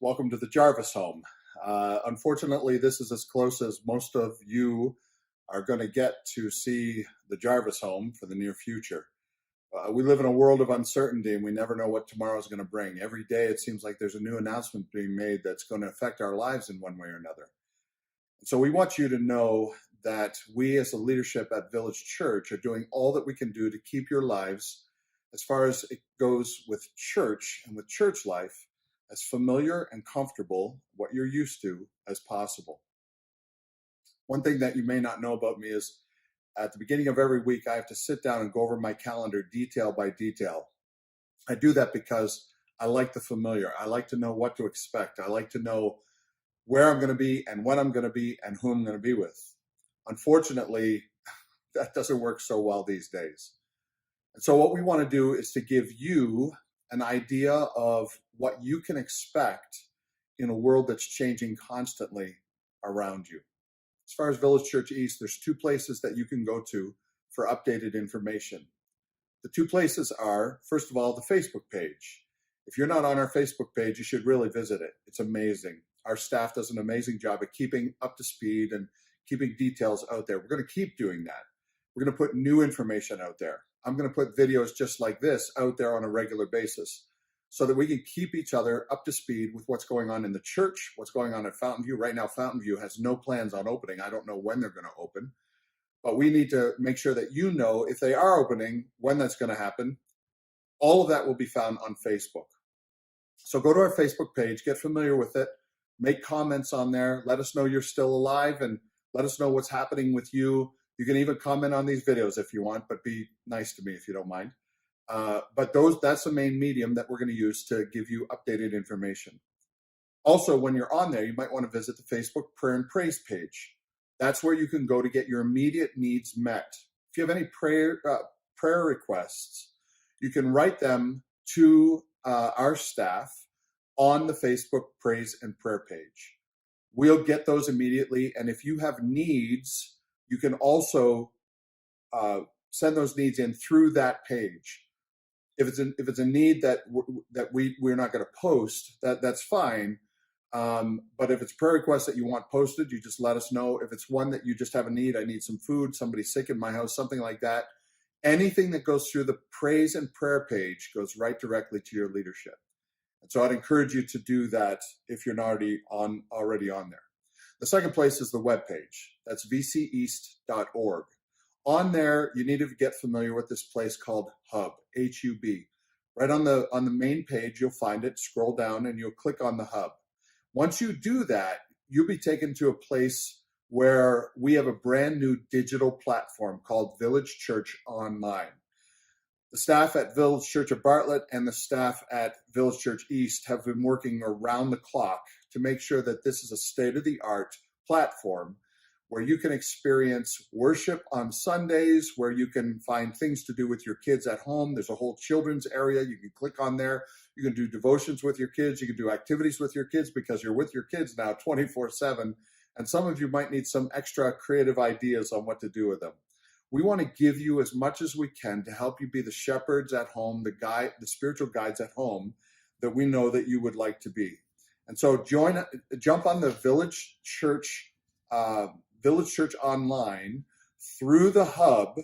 Welcome to the Jarvis home. Unfortunately, this is as close as most of you are going to get to see the Jarvis home for the near future. We live in a world of uncertainty and we never know what tomorrow is going to bring. Every day it seems like there's a new announcement being made that's going to affect our lives in one way or another. So we want you to know that we as a leadership at Village Church are doing all that we can do to keep your lives, as far as it goes with church and with church life, as familiar and comfortable, what you're used to, as possible. One thing that you may not know about me is at the beginning of every week, I have to sit down and go over my calendar detail by detail. I do that because I like the familiar. I like to know what to expect. I like to know where I'm going to be and when I'm going to be and who I'm going to be with. Unfortunately, that doesn't work so well these days. And so what we want to do is to give you an idea of what you can expect in a world that's changing constantly around you. As far as Village Church East, there's two places that you can go to for updated information. The two places are, first of all, the Facebook page. If you're not on our Facebook page, you should really visit it. It's amazing. Our staff does an amazing job at keeping up to speed and keeping details out there. We're going to keep doing that. We're going to put new information out there. I'm going to put videos just like this out there on a regular basis so that we can keep each other up to speed with what's going on in the church, what's going on at Fountain View. Right now, Fountain View has no plans on opening. I don't know when they're going to open, but we need to make sure that you know if they are opening, when that's going to happen. All of that will be found on Facebook. So go to our Facebook page, get familiar with it, make comments on there, let us know you're still alive, and let us know what's happening with you. You can even comment on these videos if you want, but be nice to me if you don't mind. But that's the main medium that we're going to use to give you updated information. Also, when you're on there, you might want to visit the Facebook Prayer and Praise page. That's where you can go to get your immediate needs met. If you have any prayer requests, you can write them to our staff on the Facebook Praise and Prayer page. We'll get those immediately, and if you have needs, you can also send those needs in through that page. If it's a need that we're not going to post, that's fine. But if it's prayer requests that you want posted, you just let us know. If it's one that you just have a need, I need some food, somebody's sick in my house, something like that. Anything that goes through the praise and prayer page goes right directly to your leadership. And so I'd encourage you to do that if you're not already on there. The second place is the webpage. That's VCEast.org. On there, you need to get familiar with this place called Hub, H-U-B. Right on the main page, you'll find it. Scroll down and you'll click on the Hub. Once you do that, you'll be taken to a place where we have a brand new digital platform called Village Church Online. The staff at Village Church of Bartlett and the staff at Village Church East have been working around the clock to make sure that this is a state-of-the-art platform where you can experience worship on Sundays, where you can find things to do with your kids at home. There's a whole children's area. You can click on there. You can do devotions with your kids. You can do activities with your kids because you're with your kids now 24/7. And some of you might need some extra creative ideas on what to do with them. We want to give you as much as we can to help you be the shepherds at home, the spiritual guides at home that we know that you would like to be. And so jump on the Village Church Online through the Hub,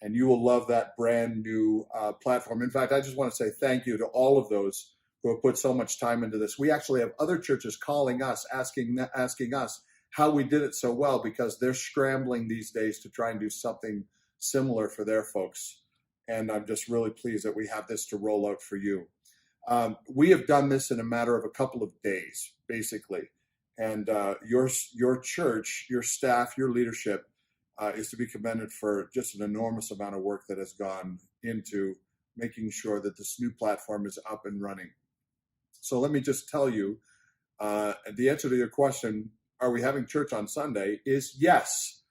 and you will love that brand new platform. In fact, I just want to say thank you to all of those who have put so much time into this. We actually have other churches calling us, asking us how we did it so well, because they're scrambling these days to try and do something similar for their folks. And I'm just really pleased that we have this to roll out for you. We have done this in a matter of a couple of days, basically. And your church, your staff, your leadership is to be commended for just an enormous amount of work that has gone into making sure that this new platform is up and running. So let me just tell you, the answer to your question, are we having church on Sunday, is yes.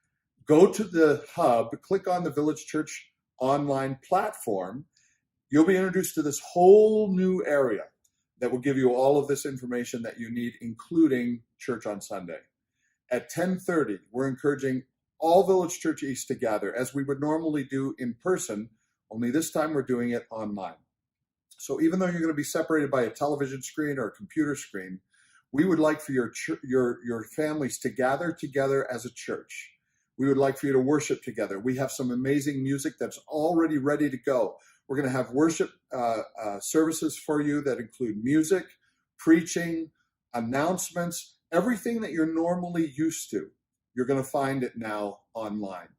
Go to the Hub, click on the Village Church Online platform. You'll be introduced to this whole new area that will give you all of this information that you need, including church on Sunday. At 10:30, we're encouraging all Village Church East to gather, as we would normally do in person, only this time we're doing it online. So even though you're going to be separated by a television screen or a computer screen, We would like for your families to gather together as a church. We would like for you to worship together. We have some amazing music that's already ready to go. We're going to have worship services for you that include music, preaching, announcements, everything that you're normally used to. You're going to find it now online.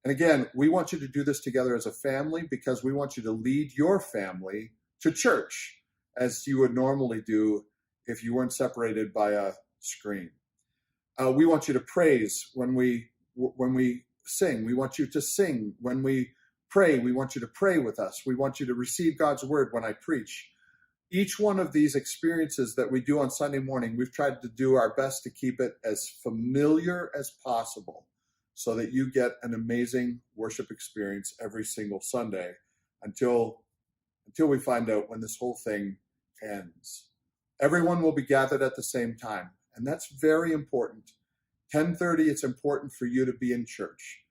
And again, we want you to do this together as a family because we want you to lead your family to church as you would normally do if you weren't separated by a screen. We want you to praise when we sing. We want you to sing when we pray. We want you to pray with us. We want you to receive God's word when I preach. Each one of these experiences that we do on Sunday morning, we've tried to do our best to keep it as familiar as possible so that you get an amazing worship experience every single Sunday until we find out when this whole thing ends. Everyone will be gathered at the same time, and that's very important. 10:30, it's important for you to be in church.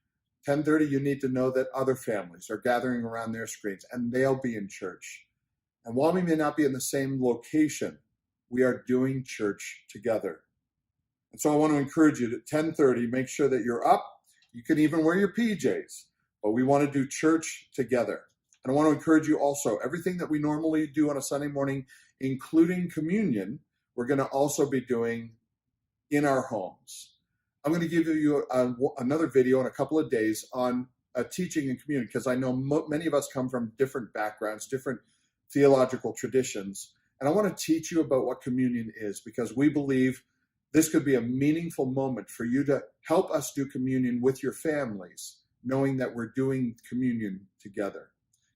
10:30, you need to know that other families are gathering around their screens, and they'll be in church. And while we may not be in the same location, we are doing church together. And so I want to encourage you at 10:30, make sure that you're up. You can even wear your PJs, but we want to do church together. And I want to encourage you also, everything that we normally do on a Sunday morning, including communion, we're going to also be doing in our homes. I'm going to give you another video in a couple of days on teaching and communion, because I know many of us come from different backgrounds, different theological traditions. And I want to teach you about what communion is, because we believe this could be a meaningful moment for you to help us do communion with your families, knowing that we're doing communion together.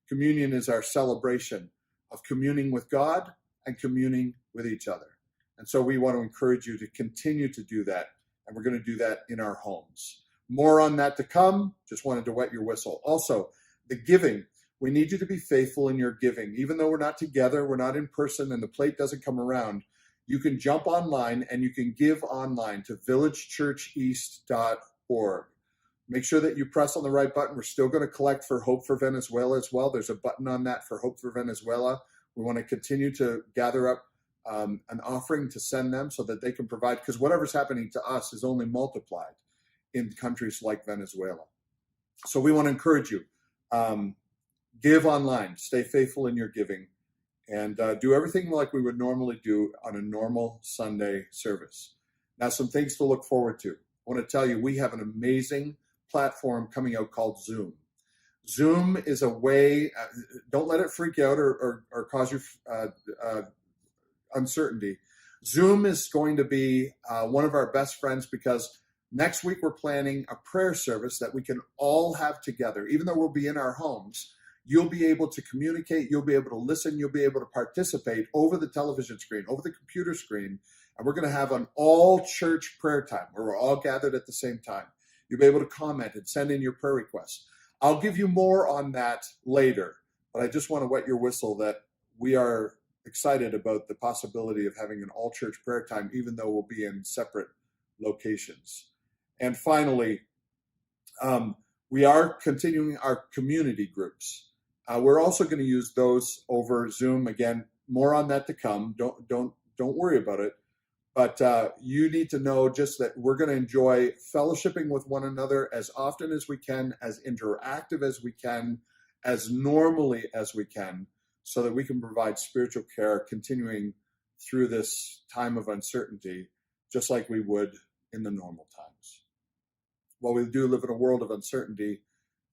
Communion is our celebration of communing with God and communing with each other. And so we want to encourage you to continue to do that. And we're going to do that in our homes. More on that to come. Just wanted to wet your whistle. Also, the giving. We need you to be faithful in your giving. Even though we're not together, we're not in person, and the plate doesn't come around, you can jump online and you can give online to villagechurcheast.org. Make sure that you press on the right button. We're still going to collect for Hope for Venezuela as well. There's a button on that for Hope for Venezuela. We want to continue to gather up an offering to send them so that they can provide, because whatever's happening to us is only multiplied in countries like Venezuela. So we want to encourage you, give online, stay faithful in your giving, and do everything like we would normally do on a normal Sunday service. Now, some things to look forward to. I want to tell you, we have an amazing platform coming out called Zoom. Zoom is a way, don't let it freak you out or cause you uncertainty. Zoom is going to be one of our best friends, because next week we're planning a prayer service that we can all have together. Even though we'll be in our homes, you'll be able to communicate, you'll be able to listen, you'll be able to participate over the television screen, over the computer screen, and we're going to have an all-church prayer time where we're all gathered at the same time. You'll be able to comment and send in your prayer requests. I'll give you more on that later, but I just want to wet your whistle that we are excited about the possibility of having an all-church prayer time, even though we'll be in separate locations. And finally, we are continuing our community groups. We're also going to use those over Zoom. Again, more on that to come. Don't worry about it. But you need to know just that we're going to enjoy fellowshipping with one another as often as we can, as interactive as we can, as normally as we can, so that we can provide spiritual care continuing through this time of uncertainty, just like we would in the normal times. While we do live in a world of uncertainty,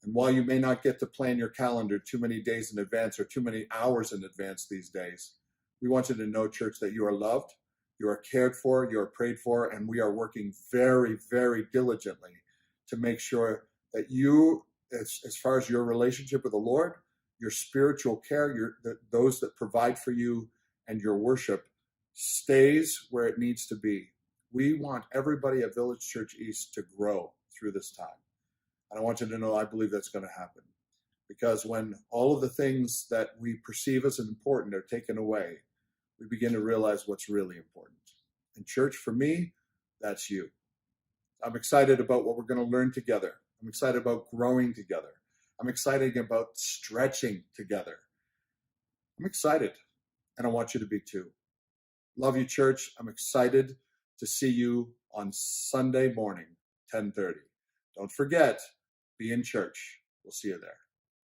and while you may not get to plan your calendar too many days in advance or too many hours in advance these days, we want you to know, church, that you are loved, you are cared for, you are prayed for, and we are working very, very diligently to make sure that you, as far as your relationship with the Lord, your spiritual care, those that provide for you, and your worship stays where it needs to be. We want everybody at Village Church East to grow through this time. And I want you to know I believe that's going to happen. Because when all of the things that we perceive as important are taken away, we begin to realize what's really important. And church, for me, that's you. I'm excited about what we're going to learn together. I'm excited about growing together. I'm excited about stretching together. I'm excited, and I want you to be too. Love you, church. I'm excited to see you on Sunday morning, 10:30. Don't forget, be in church. We'll see you there.